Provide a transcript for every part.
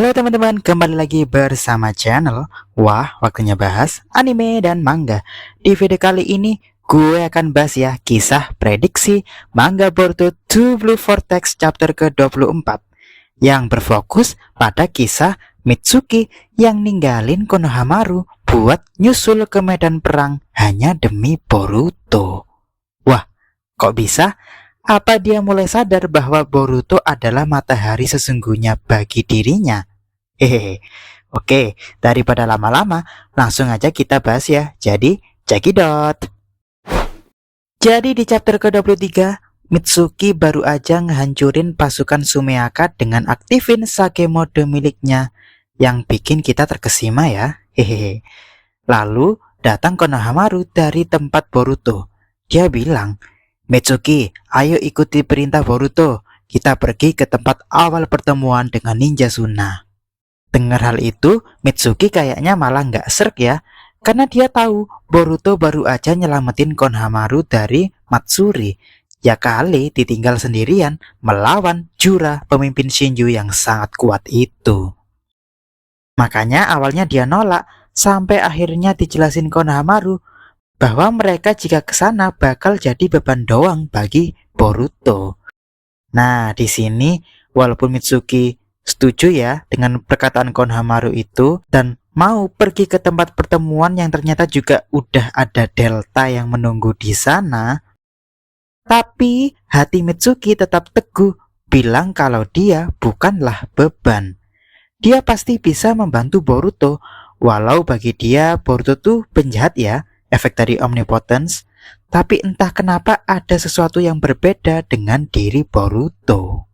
Halo teman-teman, kembali lagi bersama channel Wah, waktunya bahas anime dan manga. Di video kali ini gue akan bahas ya kisah prediksi manga Boruto To Blue Vortex chapter ke-24 yang berfokus pada kisah Mitsuki yang ninggalin Konohamaru buat nyusul ke medan perang hanya demi Boruto. Wah, kok bisa? Apa dia mulai sadar bahwa Boruto adalah matahari sesungguhnya bagi dirinya? Hehehe. Oke, daripada lama-lama, langsung aja kita bahas ya. Jadi, cekidot. Jadi di chapter ke-23, Mitsuki baru aja ngehancurin pasukan Sumeaka dengan aktifin Sage mode miliknya yang bikin kita terkesima ya. Hehehe. Lalu datang Konohamaru dari tempat Boruto. Dia bilang, "Mitsuki, ayo ikuti perintah Boruto. Kita pergi ke tempat awal pertemuan dengan ninja Suna." Dengar hal itu, Mitsuki kayaknya malah nggak srek ya, karena dia tahu Boruto baru aja nyelamatin Konohamaru dari Matsuri. Ya kali ditinggal sendirian melawan Jura, pemimpin Shinju yang sangat kuat itu. Makanya awalnya dia nolak, sampai akhirnya dijelasin Konohamaru bahwa mereka jika ke sana bakal jadi beban doang bagi Boruto. Nah, di sini walaupun Mitsuki setuju ya dengan perkataan Konohamaru itu dan mau pergi ke tempat pertemuan yang ternyata juga udah ada Delta yang menunggu di sana, tapi hati Mitsuki tetap teguh bilang kalau dia bukanlah beban. Dia pasti bisa membantu Boruto, walau bagi dia Boruto tuh penjahat ya, efek dari omnipotence. Tapi entah kenapa ada sesuatu yang berbeda dengan diri Boruto.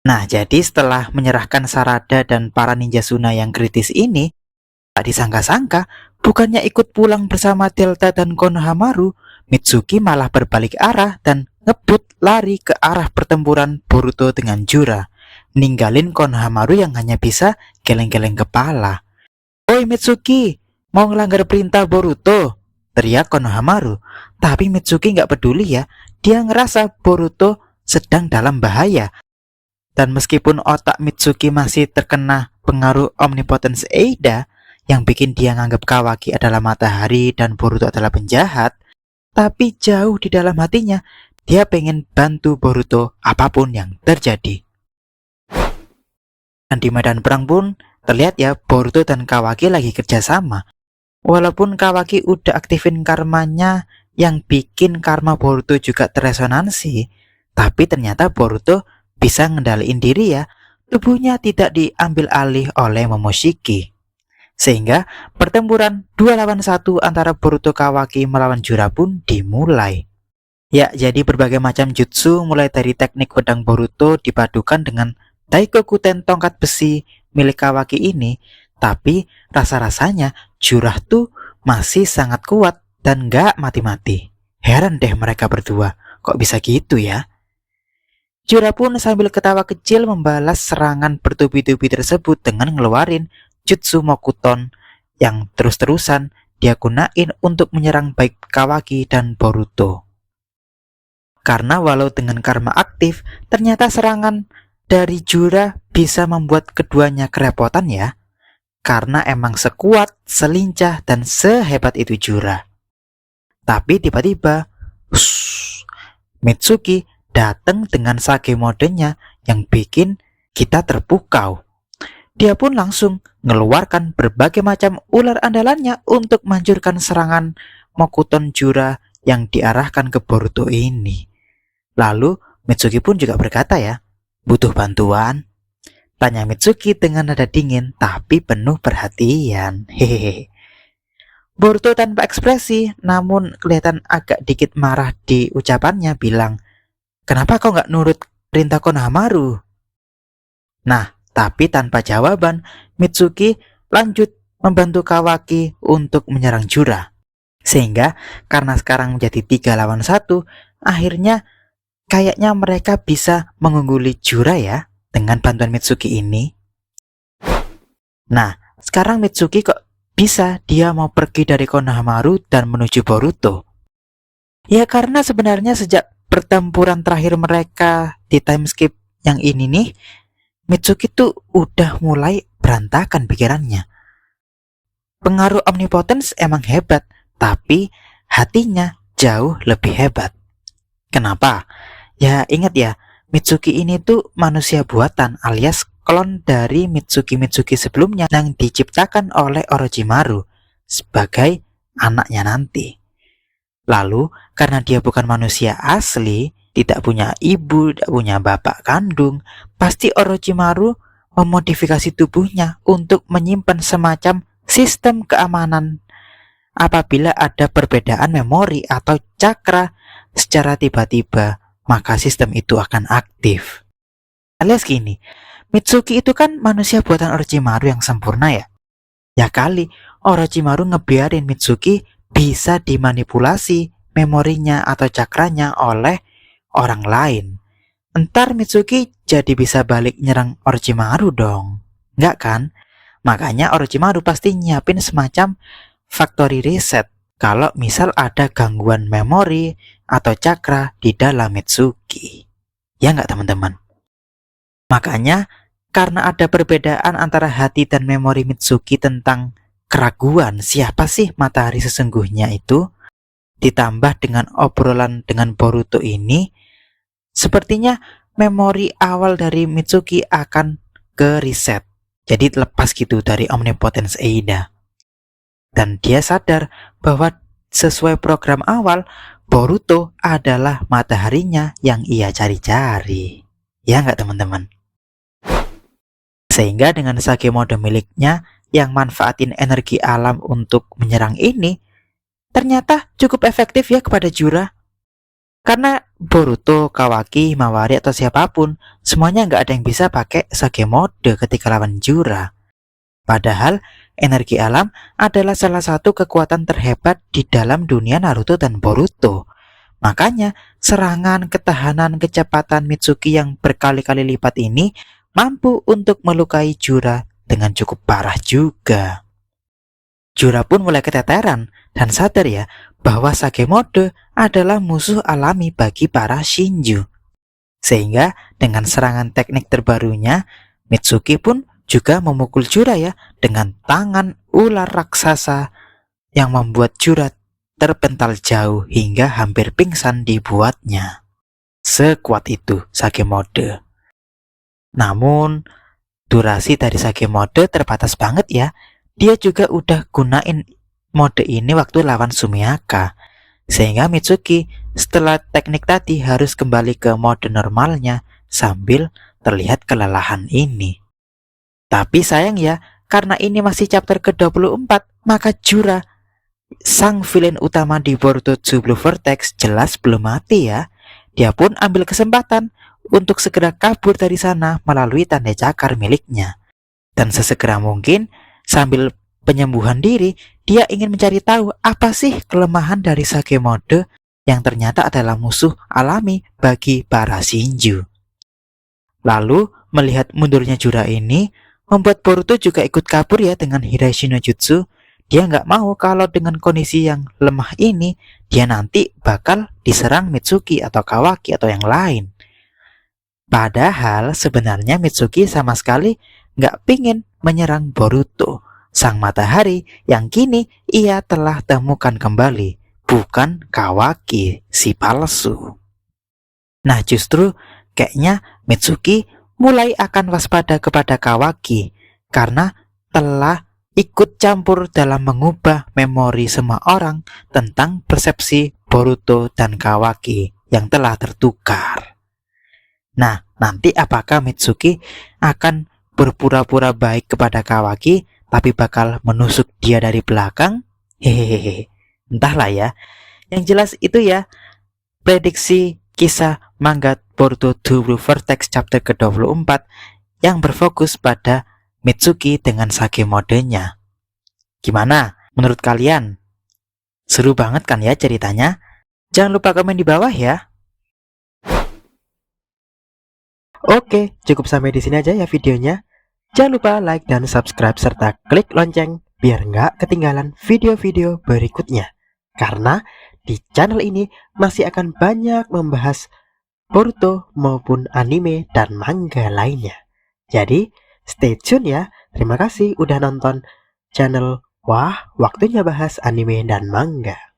Nah, jadi setelah menyerahkan Sarada dan para ninja Suna yang kritis ini, tak disangka-sangka, bukannya ikut pulang bersama Delta dan Konohamaru, Mitsuki malah berbalik arah dan ngebut lari ke arah pertempuran Boruto dengan Jura, ninggalin Konohamaru yang hanya bisa geleng-geleng kepala. "Oi Mitsuki, mau ngelanggar perintah Boruto?" teriak Konohamaru. Tapi Mitsuki nggak peduli ya, dia ngerasa Boruto sedang dalam bahaya. Dan meskipun otak Mitsuki masih terkena pengaruh omnipotence Eida yang bikin dia nganggap Kawaki adalah matahari dan Boruto adalah penjahat, tapi jauh di dalam hatinya dia pengen bantu Boruto apapun yang terjadi. Dan di medan perang pun terlihat ya Boruto dan Kawaki lagi kerjasama. Walaupun Kawaki udah aktifin karmanya yang bikin karma Boruto juga terresonansi, tapi ternyata Boruto bisa ngendaliin diri ya, tubuhnya tidak diambil alih oleh Momoshiki. Sehingga pertempuran 2 lawan 1 antara Boruto Kawaki melawan Jura pun dimulai. Ya, jadi berbagai macam jutsu mulai dari teknik pedang Boruto dipadukan dengan Daikokuten tongkat besi milik Kawaki ini, tapi rasa-rasanya Jura tuh masih sangat kuat dan gak mati-mati. Heran deh mereka berdua, kok bisa gitu ya? Jura pun sambil ketawa kecil membalas serangan bertubi-tubi tersebut dengan ngeluarin Jutsu Mokuton yang terus-terusan dia gunain untuk menyerang baik Kawaki dan Boruto. Karena walau dengan karma aktif, ternyata serangan dari Jura bisa membuat keduanya kerepotan ya. Karena emang sekuat, selincah, dan sehebat itu Jura. Tapi tiba-tiba, Mitsuki datang dengan Sage modenya yang bikin kita terpukau. Dia pun langsung mengeluarkan berbagai macam ular andalannya untuk menghancurkan serangan Mokuton Jura yang diarahkan ke Boruto ini. Lalu Mitsuki pun juga berkata ya, "Butuh bantuan?" tanya Mitsuki dengan nada dingin tapi penuh perhatian. Hehehe. Boruto tanpa ekspresi namun kelihatan agak dikit marah di ucapannya bilang, "Kenapa kau nggak nurut perintah Konohamaru?" Nah, tapi tanpa jawaban, Mitsuki lanjut membantu Kawaki untuk menyerang Jura. Sehingga karena sekarang menjadi 3 lawan 1, akhirnya kayaknya mereka bisa mengungguli Jura ya dengan bantuan Mitsuki ini. Nah, sekarang Mitsuki kok bisa dia mau pergi dari Konohamaru dan menuju Boruto? Ya karena sebenarnya sejak pertempuran terakhir mereka di time skip yang ini nih, Mitsuki tuh udah mulai berantakan pikirannya. Pengaruh omnipotence emang hebat, tapi hatinya jauh lebih hebat. Kenapa? Ya ingat ya, Mitsuki ini tuh manusia buatan alias klon dari Mitsuki sebelumnya yang diciptakan oleh Orochimaru sebagai anaknya nanti. Lalu, karena dia bukan manusia asli, tidak punya ibu, tidak punya bapak kandung, pasti Orochimaru memodifikasi tubuhnya untuk menyimpan semacam sistem keamanan apabila ada perbedaan memori atau cakra secara tiba-tiba, maka sistem itu akan aktif. Alias gini, Mitsuki itu kan manusia buatan Orochimaru yang sempurna ya. Ya kali Orochimaru ngebiarin Mitsuki bisa dimanipulasi memorinya atau cakranya oleh orang lain. Entar Mitsuki jadi bisa balik nyerang Orochimaru dong. Enggak kan? Makanya Orochimaru pasti nyiapin semacam factory reset kalau misal ada gangguan memori atau cakra di dalam Mitsuki. Ya nggak teman-teman? Makanya karena ada perbedaan antara hati dan memori Mitsuki tentang keraguan siapa sih matahari sesungguhnya itu, ditambah dengan obrolan dengan Boruto ini, sepertinya memori awal dari Mitsuki akan ke reset. Jadi lepas gitu dari omnipotence Eida. Dan dia sadar bahwa sesuai program awal, Boruto adalah mataharinya yang ia cari-cari. Ya nggak teman-teman? Sehingga dengan Sage mode miliknya yang manfaatin energi alam untuk menyerang ini, ternyata cukup efektif ya kepada Jura. Karena Boruto, Kawaki, Himawari atau siapapun, semuanya nggak ada yang bisa pakai Sage mode ketika lawan Jura. Padahal energi alam adalah salah satu kekuatan terhebat di dalam dunia Naruto dan Boruto. Makanya serangan, ketahanan, kecepatan Mitsuki yang berkali-kali lipat ini mampu untuk melukai Jura dengan cukup parah juga. Jura pun mulai keteteran dan sadar ya bahwa Sage mode adalah musuh alami bagi para Shinju. Sehingga dengan serangan teknik terbarunya, Mitsuki pun juga memukul Jura ya dengan tangan ular raksasa yang membuat Jura terpental jauh hingga hampir pingsan dibuatnya. Sekuat itu Sage mode. Namun durasi dari Sage mode terbatas banget ya. Dia juga udah gunain mode ini waktu lawan Sumiaka. Sehingga Mitsuki setelah teknik tadi harus kembali ke mode normalnya sambil terlihat kelelahan ini. Tapi sayang ya, karena ini masih chapter ke-24, maka Jura, sang villain utama di Boruto 2 Blue Vortex, jelas belum mati ya. Dia pun ambil kesempatan untuk segera kabur dari sana melalui tanda cakar miliknya. Dan sesegera mungkin, sambil penyembuhan diri, dia ingin mencari tahu apa sih kelemahan dari Sage mode yang ternyata adalah musuh alami bagi para Shinju. Lalu, melihat mundurnya Jura ini, membuat Boruto juga ikut kabur ya dengan Hiraishi no Jutsu. Dia nggak mau kalau dengan kondisi yang lemah ini, dia nanti bakal diserang Mitsuki atau Kawaki atau yang lain. Padahal sebenarnya Mitsuki sama sekali nggak pingin menyerang Boruto, sang matahari yang kini ia telah temukan kembali, bukan Kawaki si palsu. Nah justru kayaknya Mitsuki mulai akan waspada kepada Kawaki karena telah ikut campur dalam mengubah memori semua orang tentang persepsi Boruto dan Kawaki yang telah tertukar. Nah, nanti apakah Mitsuki akan berpura-pura baik kepada Kawaki tapi bakal menusuk dia dari belakang? Hehehe, entahlah ya. Yang jelas itu ya, prediksi kisah manga Boruto 2 Blue Vortex chapter ke-24 yang berfokus pada Mitsuki dengan Sage modenya. Gimana menurut kalian? Seru banget kan ya ceritanya? Jangan lupa komen di bawah ya. Oke, cukup sampai di sini aja ya videonya. Jangan lupa like dan subscribe serta klik lonceng biar nggak ketinggalan video-video berikutnya. Karena di channel ini masih akan banyak membahas Boruto maupun anime dan manga lainnya. Jadi, stay tune ya. Terima kasih udah nonton channel Wah, Waktunya Bahas Anime dan Manga.